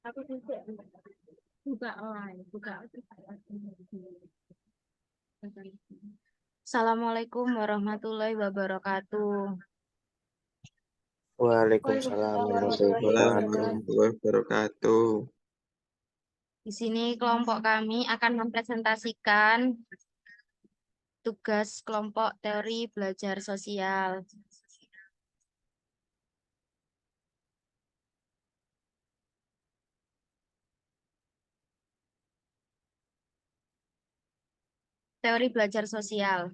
Aku juga buka online, buka. Assalamualaikum warahmatullahi wabarakatuh. Waalaikumsalam warahmatullahi Waalaikumsalam wabarakatuh. warahmatullahi wabarakatuh. Di sini kelompok kami akan mempresentasikan tugas kelompok teori belajar sosial. Teori belajar sosial.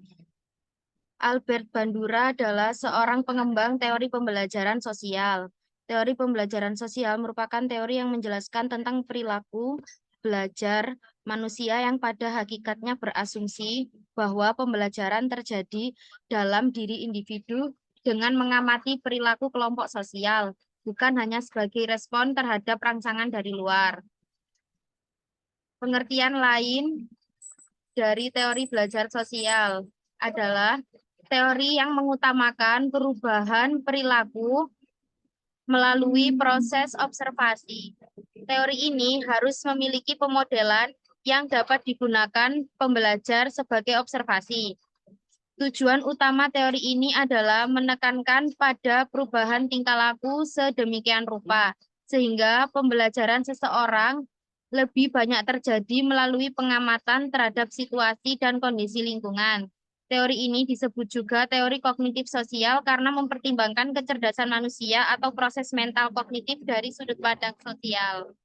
Albert Bandura adalah seorang pengembang teori pembelajaran sosial. Teori pembelajaran sosial merupakan teori yang menjelaskan tentang perilaku belajar manusia yang pada hakikatnya berasumsi bahwa pembelajaran terjadi dalam diri individu dengan mengamati perilaku kelompok sosial, bukan hanya sebagai respon terhadap rangsangan dari luar. Pengertian lain dari teori belajar sosial adalah teori yang mengutamakan perubahan perilaku melalui proses observasi. Teori ini harus memiliki pemodelan yang dapat digunakan pembelajar sebagai observasi. Tujuan utama teori ini adalah menekankan pada perubahan tingkah laku sedemikian rupa, sehingga pembelajaran seseorang lebih banyak terjadi melalui pengamatan terhadap situasi dan kondisi lingkungan. Teori ini disebut juga teori kognitif sosial karena mempertimbangkan kecerdasan manusia atau proses mental kognitif dari sudut pandang sosial.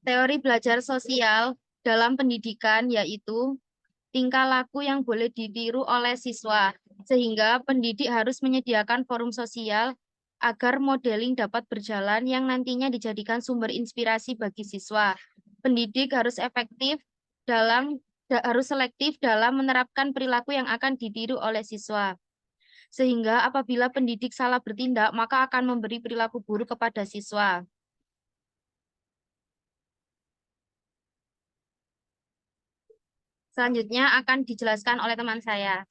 Teori belajar sosial dalam pendidikan yaitu tingkah laku yang boleh ditiru oleh siswa, sehingga pendidik harus menyediakan forum sosial agar modeling dapat berjalan yang nantinya dijadikan sumber inspirasi bagi siswa. Pendidik harus harus selektif dalam menerapkan perilaku yang akan ditiru oleh siswa. Sehingga apabila pendidik salah bertindak, maka akan memberi perilaku buruk kepada siswa. Selanjutnya akan dijelaskan oleh teman saya.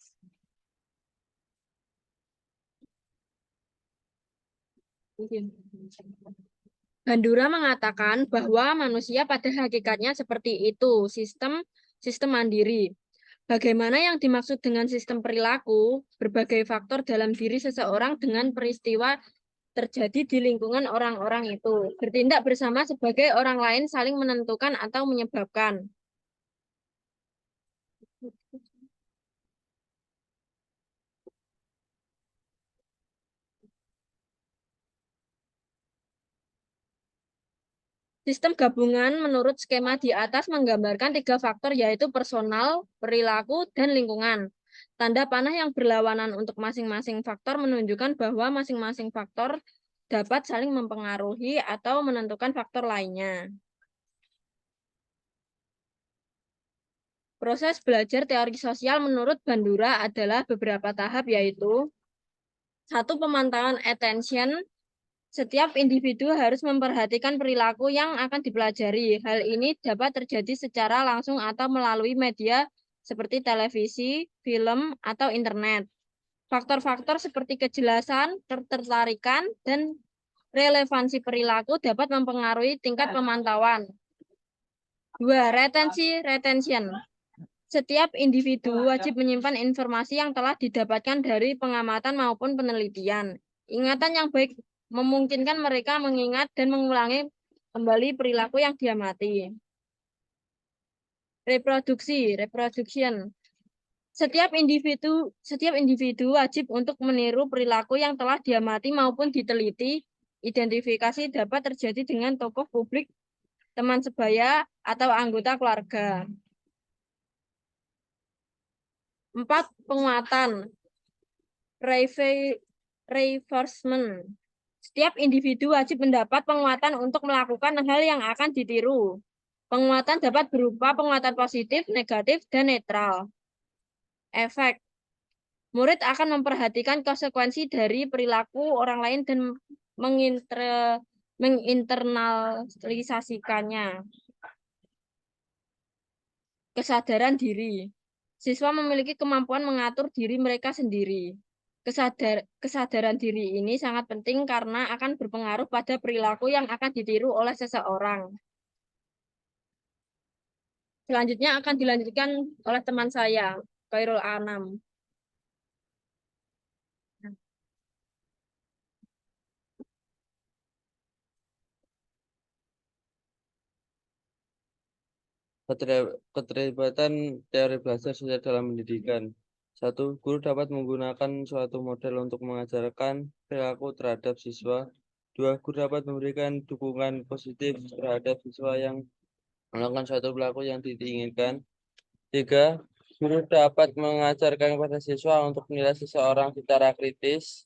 Bandura mengatakan bahwa manusia pada hakikatnya seperti itu, sistem mandiri. Bagaimana yang dimaksud dengan sistem perilaku? Berbagai faktor dalam diri seseorang dengan peristiwa terjadi di lingkungan orang-orang itu. Bertindak bersama sebagai orang lain saling menentukan atau menyebabkan. Sistem gabungan menurut skema di atas menggambarkan 3 faktor yaitu personal, perilaku, dan lingkungan. Tanda panah yang berlawanan untuk masing-masing faktor menunjukkan bahwa masing-masing faktor dapat saling mempengaruhi atau menentukan faktor lainnya. Proses belajar teori sosial menurut Bandura adalah beberapa tahap yaitu 1. Pemantauan attention. Setiap individu harus memperhatikan perilaku yang akan dipelajari. Hal ini dapat terjadi secara langsung atau melalui media seperti televisi, film, atau internet. Faktor-faktor seperti kejelasan, ketertarikan, dan relevansi perilaku dapat mempengaruhi tingkat pemantauan. 2. Retention. Setiap individu wajib menyimpan informasi yang telah didapatkan dari pengamatan maupun penelitian. Ingatan yang baik memungkinkan mereka mengingat dan mengulangi kembali perilaku yang diamati. Reproduction. Setiap individu wajib untuk meniru perilaku yang telah diamati maupun diteliti. Identifikasi dapat terjadi dengan tokoh publik, teman sebaya, atau anggota keluarga. 4. Penguatan. Reinforcement. Setiap individu wajib mendapat penguatan untuk melakukan hal yang akan ditiru. Penguatan dapat berupa penguatan positif, negatif, dan netral. Efek. Murid akan memperhatikan konsekuensi dari perilaku orang lain dan menginternalisasikannya. Kesadaran diri. Siswa memiliki kemampuan mengatur diri mereka sendiri. Kesadaran diri ini sangat penting karena akan berpengaruh pada perilaku yang akan ditiru oleh seseorang. Selanjutnya akan dilanjutkan oleh teman saya, Khairul Anam. Keterlibatan teori belajar sosial dalam pendidikan. 1. Guru dapat menggunakan suatu model untuk mengajarkan perilaku terhadap siswa. 2. Guru dapat memberikan dukungan positif terhadap siswa yang melakukan suatu perilaku yang diinginkan. 3. Guru dapat mengajarkan kepada siswa untuk menilai seseorang secara kritis.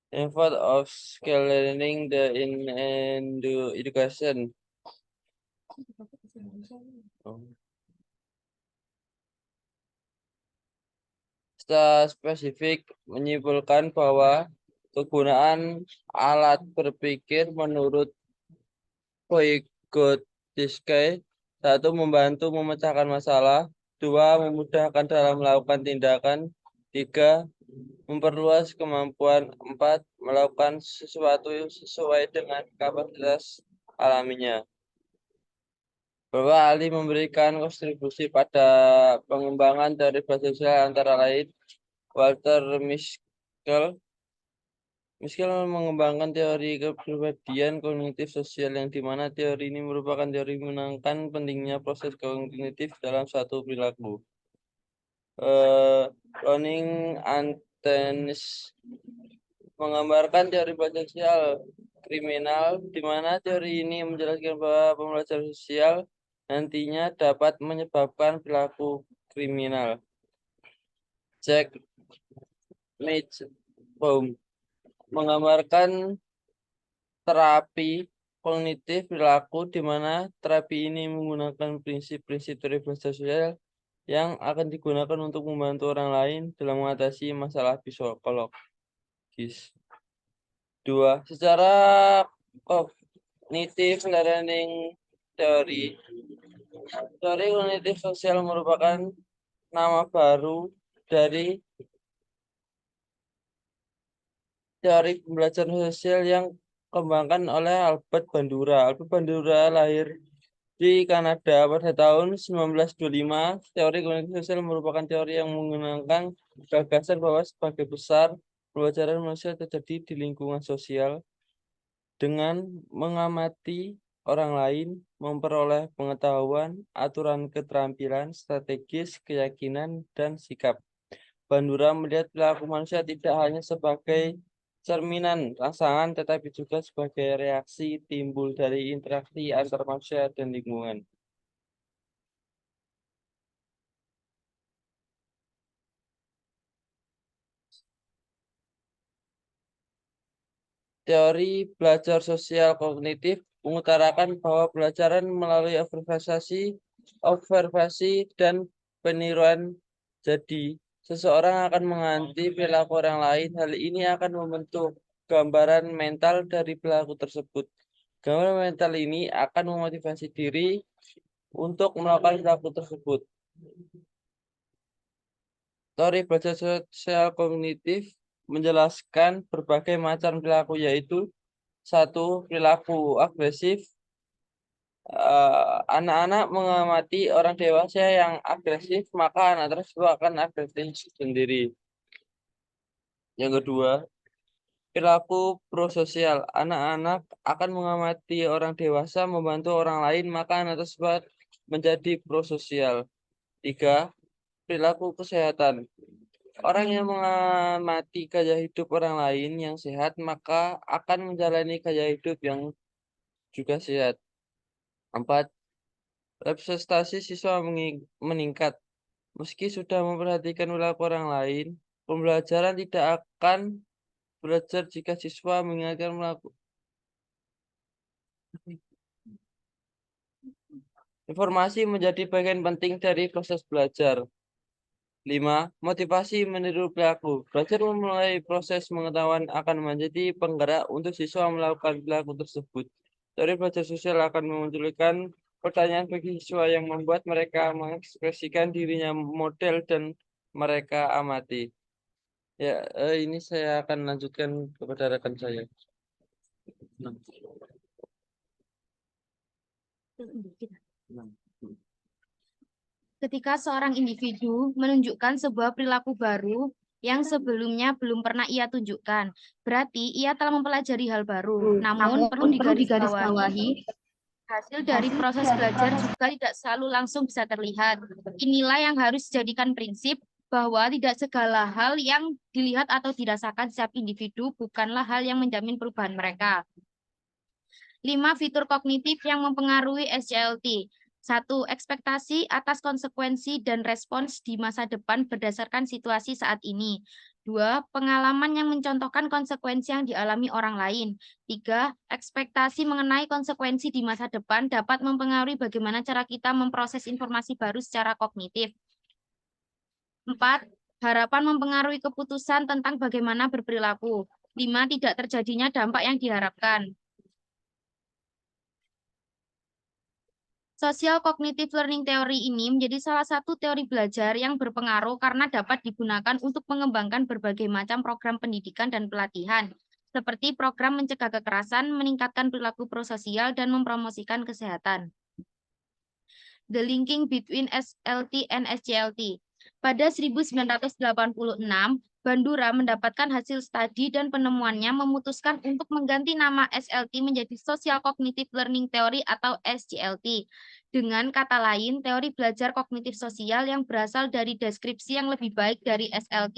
Effort of skill learning the in education. Secara spesifik menyimpulkan bahwa kegunaan alat berpikir menurut Vygotsky 1. Membantu memecahkan masalah. 2. Memudahkan dalam melakukan tindakan. 3. Memperluas kemampuan. 4. Melakukan sesuatu sesuai dengan kapasitas alaminya. Beberapa ahli memberikan kontribusi pada pengembangan teori belajar sosial antara lain Walter Mischel mengembangkan teori kepribadian kognitif sosial yang dimana teori ini merupakan teori menangkan pentingnya proses kognitif dalam suatu perilaku. Roning Antenis menggambarkan teori belajar sosial kriminal, di mana teori ini menjelaskan bahwa pembelajaran sosial nantinya dapat menyebabkan perilaku kriminal. Jack Mitchell menggambarkan terapi kognitif perilaku, di mana terapi ini menggunakan prinsip-prinsip teori belajar sosial yang akan digunakan untuk membantu orang lain dalam mengatasi masalah psikologis. 2. Secara kognitif learning teori. Teori kognitif sosial merupakan nama baru dari teori pembelajaran sosial yang dikembangkan oleh Albert Bandura. Albert Bandura lahir di Kanada pada tahun 1925. Teori kognitif sosial merupakan teori yang menggunakan gagasan bahwa sebagai besar pembelajaran manusia terjadi di lingkungan sosial dengan mengamati orang lain, memperoleh pengetahuan, aturan keterampilan, strategis, keyakinan, dan sikap. Bandura melihat perilaku manusia tidak hanya sebagai cerminan rangsangan, tetapi juga sebagai reaksi timbul dari interaksi antar manusia dan lingkungan. Teori belajar sosial kognitif mengutarakan bahwa pelajaran melalui observasi dan peniruan. Jadi, seseorang akan mengamati perilaku orang lain. Hal ini akan membentuk gambaran mental dari perilaku tersebut. Gambaran mental ini akan memotivasi diri untuk melakukan perilaku tersebut. Teori belajar sosial kognitif menjelaskan berbagai macam perilaku, yaitu 1. Perilaku agresif. Anak-anak mengamati orang dewasa yang agresif, maka anak tersebut akan agresif sendiri. Yang kedua, perilaku prososial. Anak-anak akan mengamati orang dewasa membantu orang lain, maka anak tersebut menjadi prososial. 3. Perilaku kesehatan. Orang yang mengamati gaya hidup orang lain yang sehat, maka akan menjalani gaya hidup yang juga sehat. 4. Representasi siswa meningkat. Meski sudah memperhatikan perilaku orang lain, pembelajaran tidak akan belajar jika siswa mengingatkan perilaku. Informasi menjadi bagian penting dari proses belajar. 5. Motivasi meniru perilaku. Belajar memulai proses pengetahuan akan menjadi penggerak untuk siswa melakukan perilaku tersebut. Teori belajar sosial akan memunculkan pertanyaan bagi siswa yang membuat mereka mengekspresikan dirinya model dan mereka amati. Ya, ini saya akan lanjutkan kepada rekan saya. Nah. Ketika seorang individu menunjukkan sebuah perilaku baru yang sebelumnya belum pernah ia tunjukkan, berarti ia telah mempelajari hal baru. Namun perlu digarisbawahi, hasil dari proses belajar juga tidak selalu langsung bisa terlihat. Inilah yang harus dijadikan prinsip bahwa tidak segala hal yang dilihat atau dirasakan setiap individu bukanlah hal yang menjamin perubahan mereka. 5 fitur kognitif yang mempengaruhi SCLT. 1. Ekspektasi atas konsekuensi dan respons di masa depan berdasarkan situasi saat ini. 2. Pengalaman yang mencontohkan konsekuensi yang dialami orang lain. 3. Ekspektasi mengenai konsekuensi di masa depan dapat mempengaruhi bagaimana cara kita memproses informasi baru secara kognitif. 4. Harapan mempengaruhi keputusan tentang bagaimana berperilaku. 5. Tidak terjadinya dampak yang diharapkan. Social Cognitive Learning Theory ini menjadi salah satu teori belajar yang berpengaruh karena dapat digunakan untuk mengembangkan berbagai macam program pendidikan dan pelatihan, seperti program mencegah kekerasan, meningkatkan perilaku prososial, dan mempromosikan kesehatan. The linking between SLT and SCLT. Pada 1986, Bandura mendapatkan hasil studi dan penemuannya memutuskan untuk mengganti nama SLT menjadi Social Cognitive Learning Theory atau SCLT. Dengan kata lain, teori belajar kognitif sosial yang berasal dari deskripsi yang lebih baik dari SLT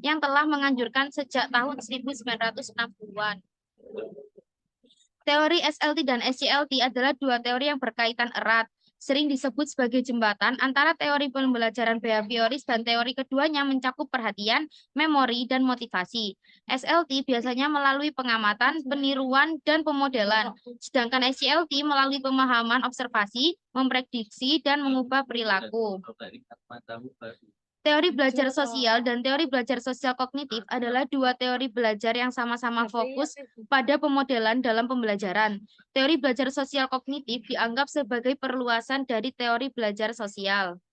yang telah menganjurkan sejak tahun 1960-an. Teori SLT dan SCLT adalah dua teori yang berkaitan erat, sering disebut sebagai jembatan antara teori pembelajaran behavioris dan teori keduanya mencakup perhatian, memori, dan motivasi. SLT biasanya melalui pengamatan, peniruan, dan pemodelan, sedangkan SCLT melalui pemahaman observasi, memprediksi, dan mengubah perilaku. Teori belajar sosial dan teori belajar sosial kognitif adalah dua teori belajar yang sama-sama fokus pada pemodelan dalam pembelajaran. Teori belajar sosial kognitif dianggap sebagai perluasan dari teori belajar sosial.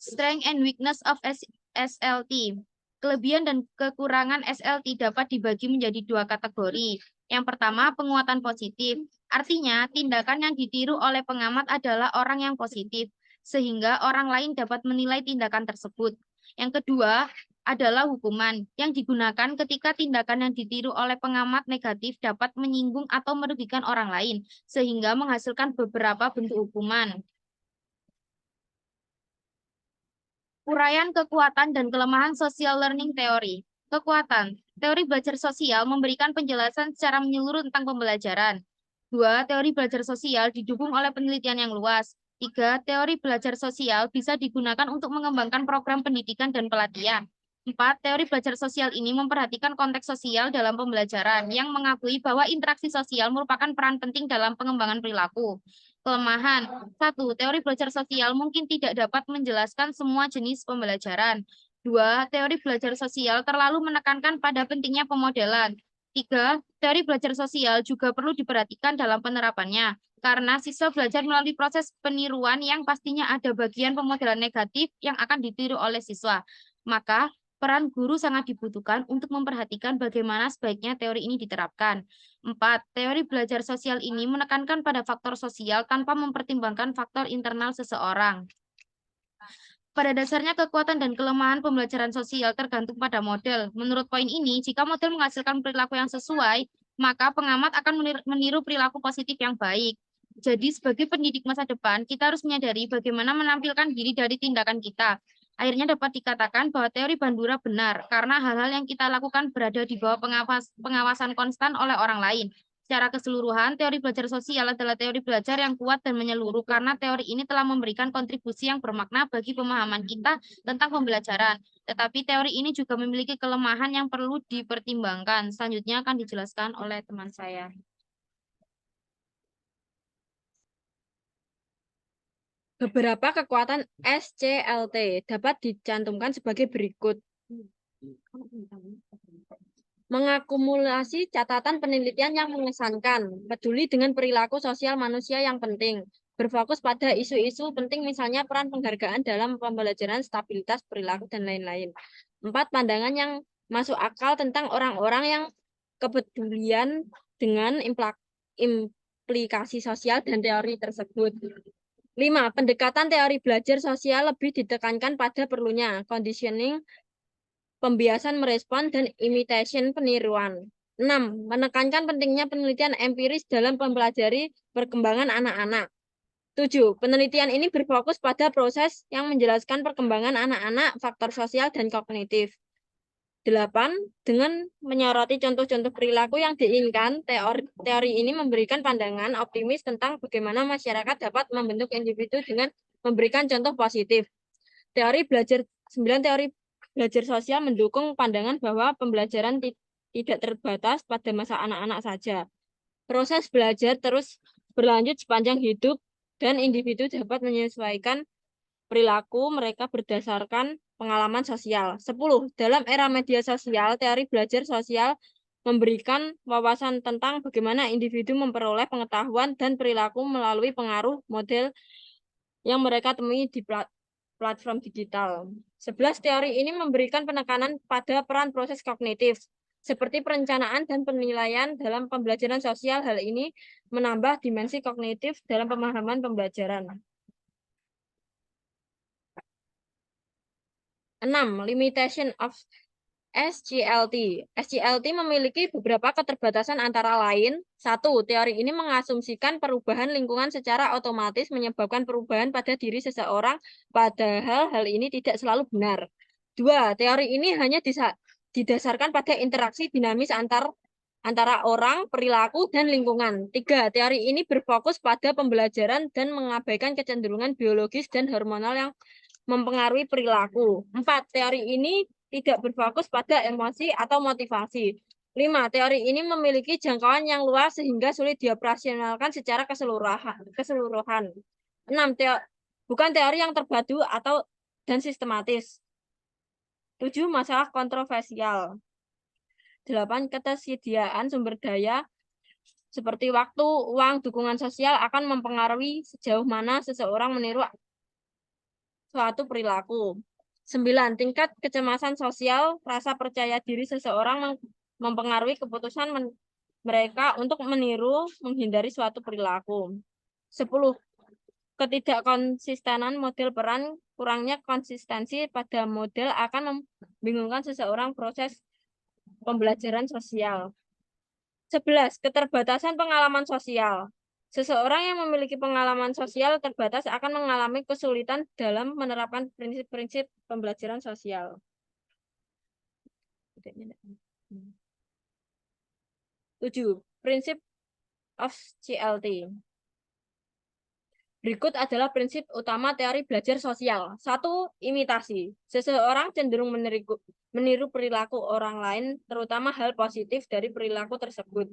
Strength and weakness of SLT. Kelebihan dan kekurangan SLT dapat dibagi menjadi dua kategori. Yang pertama, penguatan positif. Artinya, tindakan yang ditiru oleh pengamat adalah orang yang positif, sehingga orang lain dapat menilai tindakan tersebut. Yang kedua adalah hukuman, yang digunakan ketika tindakan yang ditiru oleh pengamat negatif dapat menyinggung atau merugikan orang lain, sehingga menghasilkan beberapa bentuk hukuman. Uraian kekuatan dan kelemahan social learning theory. Kekuatan. Teori belajar sosial memberikan penjelasan secara menyeluruh tentang pembelajaran. 2. Teori belajar sosial didukung oleh penelitian yang luas. 3. Teori belajar sosial bisa digunakan untuk mengembangkan program pendidikan dan pelatihan. 4. Teori belajar sosial ini memperhatikan konteks sosial dalam pembelajaran yang mengakui bahwa interaksi sosial merupakan peran penting dalam pengembangan perilaku. Kelemahan. 1. Teori belajar sosial mungkin tidak dapat menjelaskan semua jenis pembelajaran. 2. Teori belajar sosial terlalu menekankan pada pentingnya pemodelan. 3. Teori belajar sosial juga perlu diperhatikan dalam penerapannya, karena siswa belajar melalui proses peniruan yang pastinya ada bagian pemodelan negatif yang akan ditiru oleh siswa. Maka, peran guru sangat dibutuhkan untuk memperhatikan bagaimana sebaiknya teori ini diterapkan. 4. Teori belajar sosial ini menekankan pada faktor sosial tanpa mempertimbangkan faktor internal seseorang. Pada dasarnya, kekuatan dan kelemahan pembelajaran sosial tergantung pada model. Menurut poin ini, jika model menghasilkan perilaku yang sesuai, maka pengamat akan meniru perilaku positif yang baik. Jadi, sebagai pendidik masa depan, kita harus menyadari bagaimana menampilkan diri dari tindakan kita. Akhirnya dapat dikatakan bahwa teori Bandura benar, karena hal-hal yang kita lakukan berada di bawah pengawasan konstan oleh orang lain. Secara keseluruhan, teori belajar sosial adalah teori belajar yang kuat dan menyeluruh karena teori ini telah memberikan kontribusi yang bermakna bagi pemahaman kita tentang pembelajaran. Tetapi teori ini juga memiliki kelemahan yang perlu dipertimbangkan. Selanjutnya akan dijelaskan oleh teman saya. Beberapa kekuatan SCLT dapat dicantumkan sebagai berikut. mengakumulasi catatan penelitian yang mengesankan, peduli dengan perilaku sosial manusia yang penting, berfokus pada isu-isu penting misalnya peran penghargaan dalam pembelajaran, stabilitas perilaku, dan lain-lain. 4. Pandangan yang masuk akal tentang orang-orang yang kepedulian dengan implikasi sosial dan teori tersebut. 5. Pendekatan teori belajar sosial lebih ditekankan pada perlunya conditioning, pembiasan merespon, dan imitation peniruan. 6. Menekankan pentingnya penelitian empiris dalam mempelajari perkembangan anak-anak. 7. Penelitian ini berfokus pada proses yang menjelaskan perkembangan anak-anak, faktor sosial, dan kognitif. 8. Dengan menyoroti contoh-contoh perilaku yang diinginkan, teori ini memberikan pandangan optimis tentang bagaimana masyarakat dapat membentuk individu dengan memberikan contoh positif. Teori belajar 9. Teori belajar sosial mendukung pandangan bahwa pembelajaran tidak terbatas pada masa anak-anak saja. Proses belajar terus berlanjut sepanjang hidup dan individu dapat menyesuaikan perilaku mereka berdasarkan pengalaman sosial. 10. Dalam era media sosial, teori belajar sosial memberikan wawasan tentang bagaimana individu memperoleh pengetahuan dan perilaku melalui pengaruh model yang mereka temui di platform digital. 11. Teori ini memberikan penekanan pada peran proses kognitif, seperti perencanaan dan penilaian dalam pembelajaran sosial. Hal ini menambah dimensi kognitif dalam pemahaman pembelajaran. 6. Limitation of SGLT. SGLT memiliki beberapa keterbatasan antara lain. 1. Teori ini mengasumsikan perubahan lingkungan secara otomatis menyebabkan perubahan pada diri seseorang, padahal hal ini tidak selalu benar. 2. Teori ini hanya didasarkan pada interaksi dinamis antara orang, perilaku, dan lingkungan. 3. Teori ini berfokus pada pembelajaran dan mengabaikan kecenderungan biologis dan hormonal yang mempengaruhi perilaku. 4. Teori ini tidak berfokus pada emosi atau motivasi. 5. Teori ini memiliki jangkauan yang luas sehingga sulit dioperasionalkan secara keseluruhan. 6. Bukan teori yang terpadu dan sistematis. 7. Masalah kontroversial. 8. Ketersediaan sumber daya seperti waktu, uang, dukungan sosial akan mempengaruhi sejauh mana seseorang meniru suatu perilaku. 9. Tingkat kecemasan sosial, rasa percaya diri seseorang mempengaruhi keputusan mereka untuk meniru, menghindari suatu perilaku. 10. Ketidakkonsistenan model peran, kurangnya konsistensi pada model akan membingungkan seseorang proses pembelajaran sosial. 11. Keterbatasan pengalaman sosial. Seseorang yang memiliki pengalaman sosial terbatas akan mengalami kesulitan dalam menerapkan prinsip-prinsip pembelajaran sosial. 7. Prinsip of GLT. Berikut adalah prinsip utama teori belajar sosial. 1. Imitasi. Seseorang cenderung meniru perilaku orang lain, terutama hal positif dari perilaku tersebut.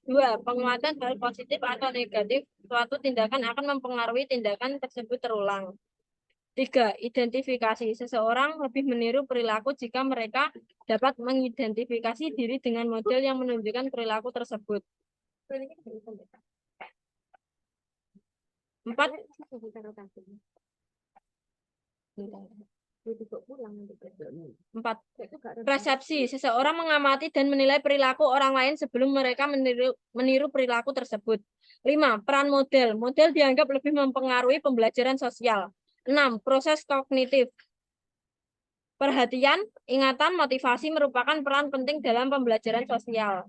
2. Penguatan hal positif atau negatif suatu tindakan akan mempengaruhi tindakan tersebut terulang. 3. Identifikasi. Seseorang lebih meniru perilaku jika mereka dapat mengidentifikasi diri dengan model yang menunjukkan perilaku tersebut. 4. Resepsi. Seseorang mengamati dan menilai perilaku orang lain sebelum mereka meniru perilaku tersebut. 5. Peran model. Model dianggap lebih mempengaruhi pembelajaran sosial. 6. Proses kognitif. Perhatian, ingatan, motivasi merupakan peran penting dalam pembelajaran sosial.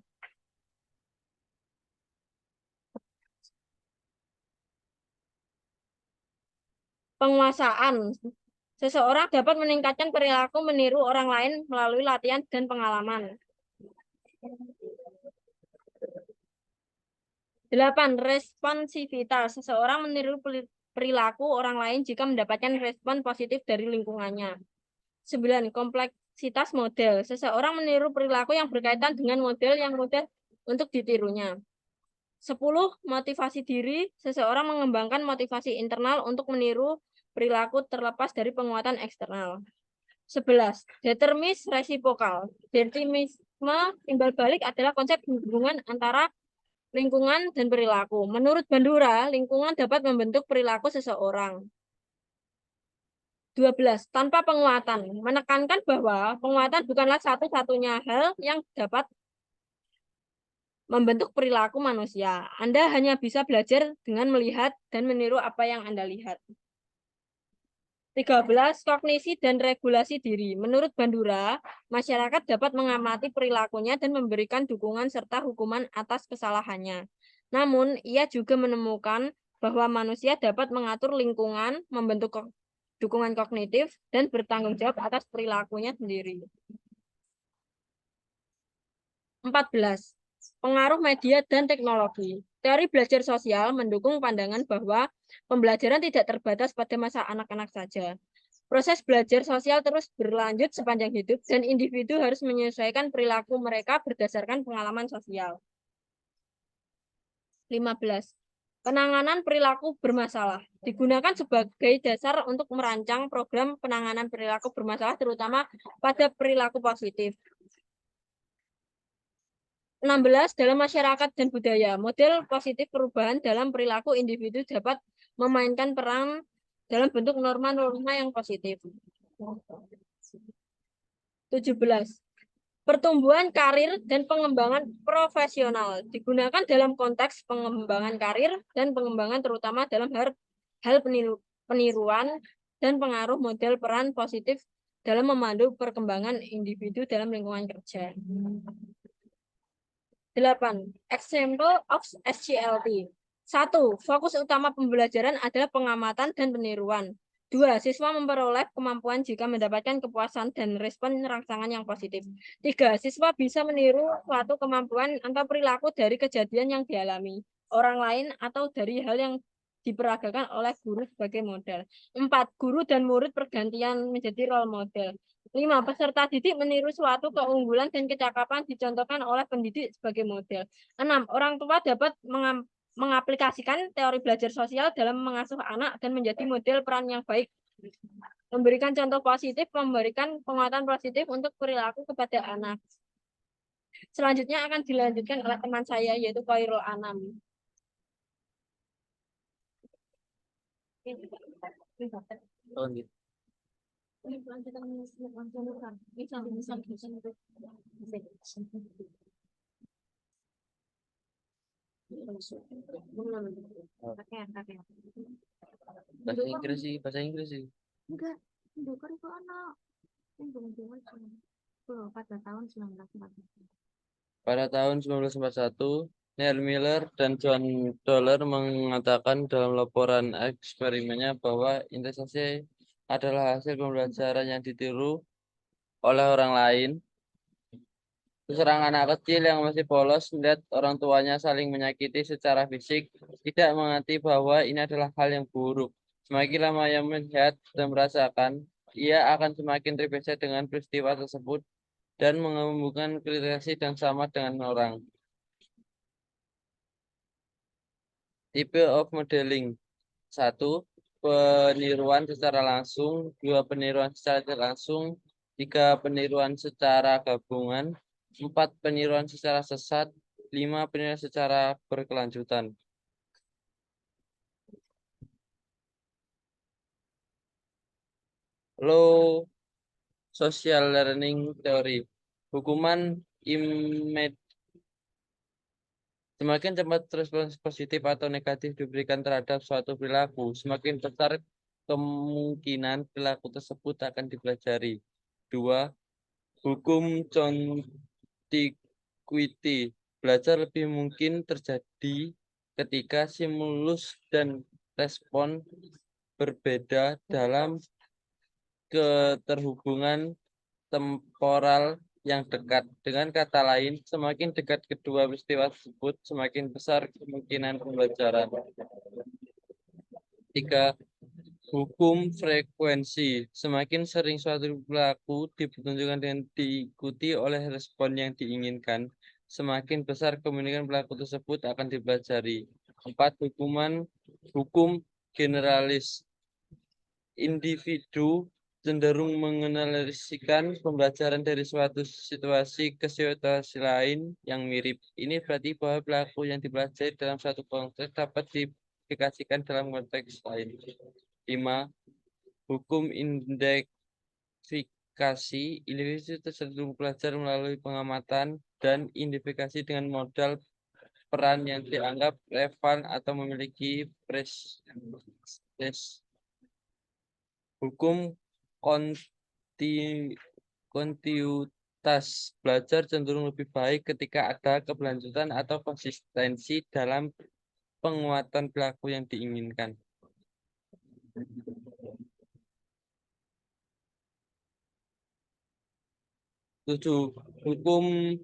Penguasaan. Seseorang dapat meningkatkan perilaku meniru orang lain melalui latihan dan pengalaman. 8. Responsivitas. Seseorang meniru perilaku orang lain jika mendapatkan respon positif dari lingkungannya. 9. Kompleksitas model. Seseorang meniru perilaku yang berkaitan dengan model yang mudah untuk ditirunya. 10. Motivasi diri. Seseorang mengembangkan motivasi internal untuk meniru perilaku terlepas dari penguatan eksternal. 11. Determinis resipokal. Determinisme timbal balik adalah konsep hubungan antara lingkungan dan perilaku. Menurut Bandura, lingkungan dapat membentuk perilaku seseorang. 12. Tanpa penguatan. Menekankan bahwa penguatan bukanlah satu-satunya hal yang dapat membentuk perilaku manusia. Anda hanya bisa belajar dengan melihat dan meniru apa yang Anda lihat. 13. Kognisi dan regulasi diri. Menurut Bandura, masyarakat dapat mengamati perilakunya dan memberikan dukungan serta hukuman atas kesalahannya. Namun, ia juga menemukan bahwa manusia dapat mengatur lingkungan, membentuk dukungan kognitif, dan bertanggung jawab atas perilakunya sendiri. 14. Pengaruh media dan teknologi. Teori belajar sosial mendukung pandangan bahwa pembelajaran tidak terbatas pada masa anak-anak saja. Proses belajar sosial terus berlanjut sepanjang hidup dan individu harus menyesuaikan perilaku mereka berdasarkan pengalaman sosial. 15. Penanganan perilaku bermasalah. Digunakan sebagai dasar untuk merancang program penanganan perilaku bermasalah terutama pada perilaku positif. 16. Dalam masyarakat dan budaya, model positif perubahan dalam perilaku individu dapat memainkan peran dalam bentuk norma-norma yang positif. 17. Pertumbuhan karir dan pengembangan profesional digunakan dalam konteks pengembangan karir dan pengembangan terutama dalam hal peniruan dan pengaruh model peran positif dalam memandu perkembangan individu dalam lingkungan kerja. 8. Example of SGLT. 1. Fokus utama pembelajaran adalah pengamatan dan peniruan. 2. Siswa memperoleh kemampuan jika mendapatkan kepuasan dan respon rangsangan yang positif. 3. Siswa bisa meniru suatu kemampuan atau perilaku dari kejadian yang dialami orang lain atau dari hal yang diperagakan oleh guru sebagai model. 4. Guru dan murid pergantian menjadi role model. 5. Peserta didik meniru suatu keunggulan dan kecakapan dicontohkan oleh pendidik sebagai model. 6. Orang tua dapat mengaplikasikan teori belajar sosial dalam mengasuh anak dan menjadi model peran yang baik. Memberikan contoh positif, memberikan penguatan positif untuk perilaku kepada anak. Selanjutnya akan dilanjutkan oleh teman saya yaitu Khairul Anam. Oh, gitu. Bahasa Inggris sih, bahasa Inggris sih. Enggak, Dokter itu anak. Pada tahun 1941. Pada tahun 1941, Neil Miller dan John Dollar mengatakan dalam laporan eksperimennya bahwa investasi adalah hasil pembelajaran yang ditiru oleh orang lain. Seorang anak kecil yang masih polos melihat orang tuanya saling menyakiti secara fisik, tidak mengerti bahwa ini adalah hal yang buruk. Semakin lama ia melihat dan merasakan, ia akan semakin terbiasa dengan peristiwa tersebut dan mengembangkan relasi dan sama dengan orang. Tipe of modeling. 1. Peniruan secara langsung. 2. Peniruan secara tidak langsung. 3. Peniruan secara gabungan. 4. Peniruan secara sesat. 5. Peniruan secara berkelanjutan. Low social learning theory. Hukuman semakin cepat respons positif atau negatif diberikan terhadap suatu perilaku, semakin besar kemungkinan perilaku tersebut akan dipelajari. 2. Hukum contiguity. Belajar lebih mungkin terjadi ketika stimulus dan respon berbeda dalam keterhubungan temporal yang dekat. Dengan kata lain, semakin dekat kedua peristiwa tersebut, semakin besar kemungkinan pembelajaran. 3. Hukum frekuensi. Semakin sering suatu perilaku dipertunjukkan dan diikuti oleh respon yang diinginkan, semakin besar kemungkinan perilaku tersebut akan dipelajari. 4. Hukum generalis. Individu cenderung menganalisikan pembelajaran dari suatu situasi ke situasi lain yang mirip. Ini berarti bahwa pelaku yang dipelajari dalam suatu konteks dapat diaplikasikan dalam konteks lain. 5. Hukum identifikasi. Individu cenderung belajar melalui pengamatan dan identifikasi dengan modal peran yang dianggap relevan atau memiliki prestis. Hukum kontinuitas belajar cenderung lebih baik ketika ada keberlanjutan atau konsistensi dalam penguatan pelaku yang diinginkan. 7. Hukum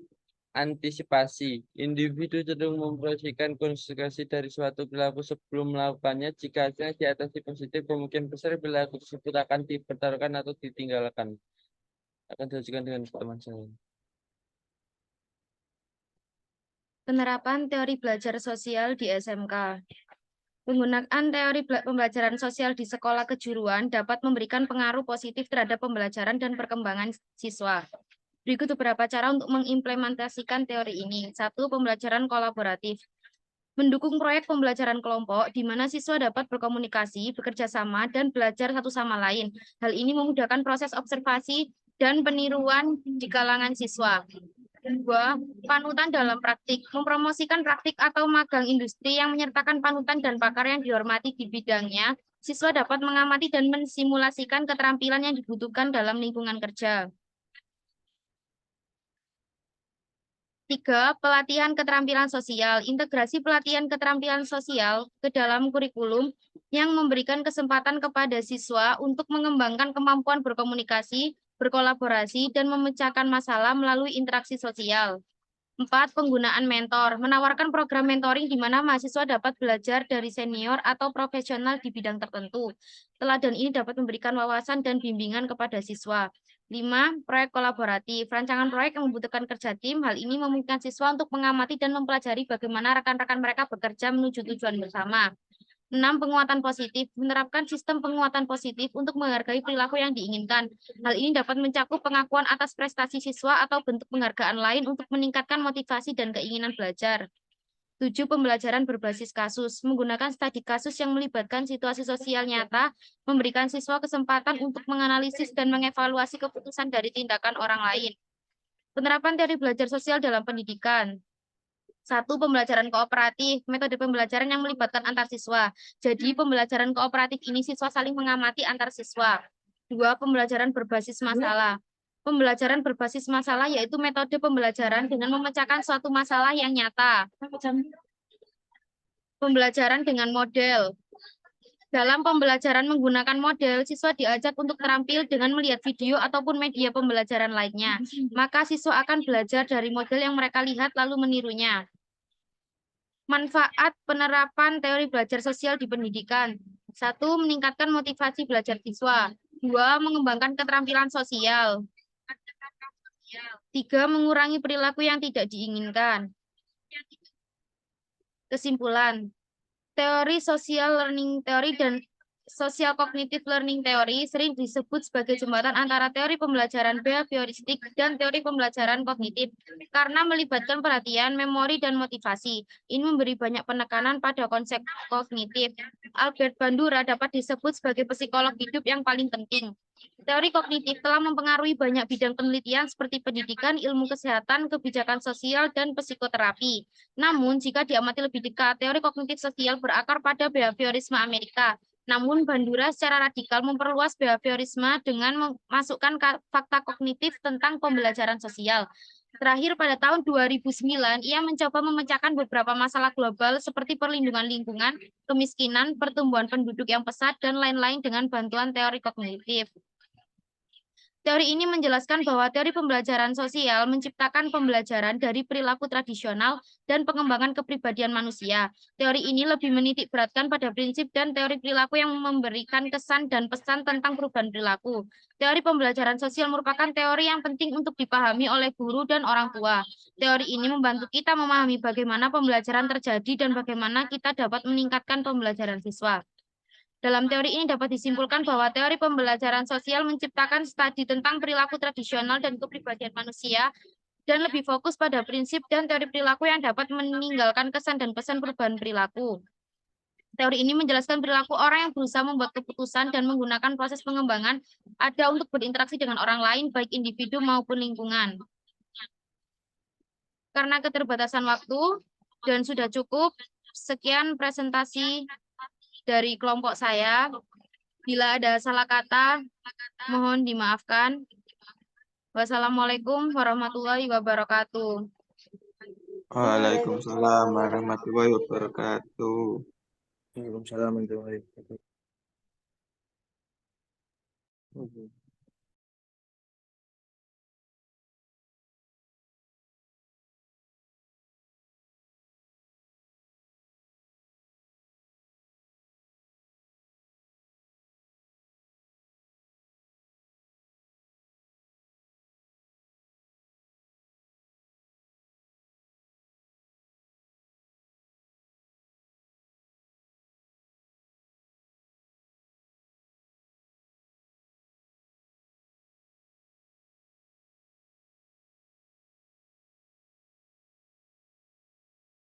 antisipasi. Individu cenderung memproyeksikan konsekuensi dari suatu perilaku sebelum melakukannya. Jika hasilnya di atas positif, kemungkinan besar perilaku tersebut akan dipertaruhkan atau ditinggalkan. Akan diajukan dengan teman saya. Penerapan teori belajar sosial di SMK. Penggunaan teori pembelajaran sosial di sekolah kejuruan dapat memberikan pengaruh positif terhadap pembelajaran dan perkembangan siswa. Berikut beberapa cara untuk mengimplementasikan teori ini. 1. Pembelajaran kolaboratif. Mendukung proyek pembelajaran kelompok di mana siswa dapat berkomunikasi, bekerja sama, dan belajar satu sama lain. Hal ini memudahkan proses observasi dan peniruan di kalangan siswa. 2. Panutan dalam praktik. Mempromosikan praktik atau magang industri yang menyertakan panutan dan pakar yang dihormati di bidangnya. Siswa dapat mengamati dan mensimulasikan keterampilan yang dibutuhkan dalam lingkungan kerja. 3. Pelatihan keterampilan sosial. Integrasi pelatihan keterampilan sosial ke dalam kurikulum yang memberikan kesempatan kepada siswa untuk mengembangkan kemampuan berkomunikasi, berkolaborasi, dan memecahkan masalah melalui interaksi sosial. 4. Penggunaan mentor. Menawarkan program mentoring di mana mahasiswa dapat belajar dari senior atau profesional di bidang tertentu. Teladan ini dapat memberikan wawasan dan bimbingan kepada siswa. 5. Proyek kolaboratif. Rancangan proyek yang membutuhkan kerja tim. Hal ini memungkinkan siswa untuk mengamati dan mempelajari bagaimana rekan-rekan mereka bekerja menuju tujuan bersama. 6. Penguatan positif. Menerapkan sistem penguatan positif untuk menghargai perilaku yang diinginkan. Hal ini dapat mencakup pengakuan atas prestasi siswa atau bentuk penghargaan lain untuk meningkatkan motivasi dan keinginan belajar. 7. Pembelajaran berbasis kasus. Menggunakan studi kasus yang melibatkan situasi sosial nyata, memberikan siswa kesempatan untuk menganalisis dan mengevaluasi keputusan dari tindakan orang lain. Penerapan teori belajar sosial dalam pendidikan. 1. Pembelajaran kooperatif, metode pembelajaran yang melibatkan antar siswa. Jadi, pembelajaran kooperatif ini siswa saling mengamati antar siswa. 2. Pembelajaran berbasis masalah. Pembelajaran berbasis masalah yaitu metode pembelajaran dengan memecahkan suatu masalah yang nyata. Pembelajaran dengan model. Dalam pembelajaran menggunakan model, siswa diajak untuk terampil dengan melihat video ataupun media pembelajaran lainnya. Maka siswa akan belajar dari model yang mereka lihat lalu menirunya. Manfaat penerapan teori belajar sosial di pendidikan. 1. Meningkatkan motivasi belajar siswa. 2. Mengembangkan keterampilan sosial. 3. Mengurangi perilaku yang tidak diinginkan. Kesimpulan, teori social learning theory dan social cognitive learning theory sering disebut sebagai jembatan antara teori pembelajaran behavioristik dan teori pembelajaran kognitif karena melibatkan perhatian, memori, dan motivasi. Ini memberi banyak penekanan pada konsep kognitif. Albert Bandura dapat disebut sebagai psikolog hidup yang paling penting. Teori kognitif telah mempengaruhi banyak bidang penelitian seperti pendidikan, ilmu kesehatan, kebijakan sosial, dan psikoterapi. Namun, jika diamati lebih dekat, teori kognitif sosial berakar pada behaviorisme Amerika. Namun, Bandura secara radikal memperluas behaviorisme dengan memasukkan fakta kognitif tentang pembelajaran sosial. Terakhir, pada tahun 2009, ia mencoba memecahkan beberapa masalah global seperti perlindungan lingkungan, kemiskinan, pertumbuhan penduduk yang pesat, dan lain-lain dengan bantuan teori kognitif. Teori ini menjelaskan bahwa teori pembelajaran sosial menciptakan pembelajaran dari perilaku tradisional dan pengembangan kepribadian manusia. Teori ini lebih menitik beratkan pada prinsip dan teori perilaku yang memberikan kesan dan pesan tentang perubahan perilaku. Teori pembelajaran sosial merupakan teori yang penting untuk dipahami oleh guru dan orang tua. Teori ini membantu kita memahami bagaimana pembelajaran terjadi dan bagaimana kita dapat meningkatkan pembelajaran siswa. Dalam teori ini dapat disimpulkan bahwa teori pembelajaran sosial menciptakan studi tentang perilaku tradisional dan kepribadian manusia dan lebih fokus pada prinsip dan teori perilaku yang dapat meninggalkan kesan dan pesan perubahan perilaku. Teori ini menjelaskan perilaku orang yang berusaha membuat keputusan dan menggunakan proses pengembangan ada untuk berinteraksi dengan orang lain, baik individu maupun lingkungan. Karena keterbatasan waktu dan sudah cukup, sekian presentasi dari kelompok saya. Bila ada salah kata, mohon dimaafkan. Wassalamualaikum warahmatullahi wabarakatuh. Waalaikumsalam warahmatullahi wabarakatuh. Waalaikumsalam warahmatullahi wabarakatuh.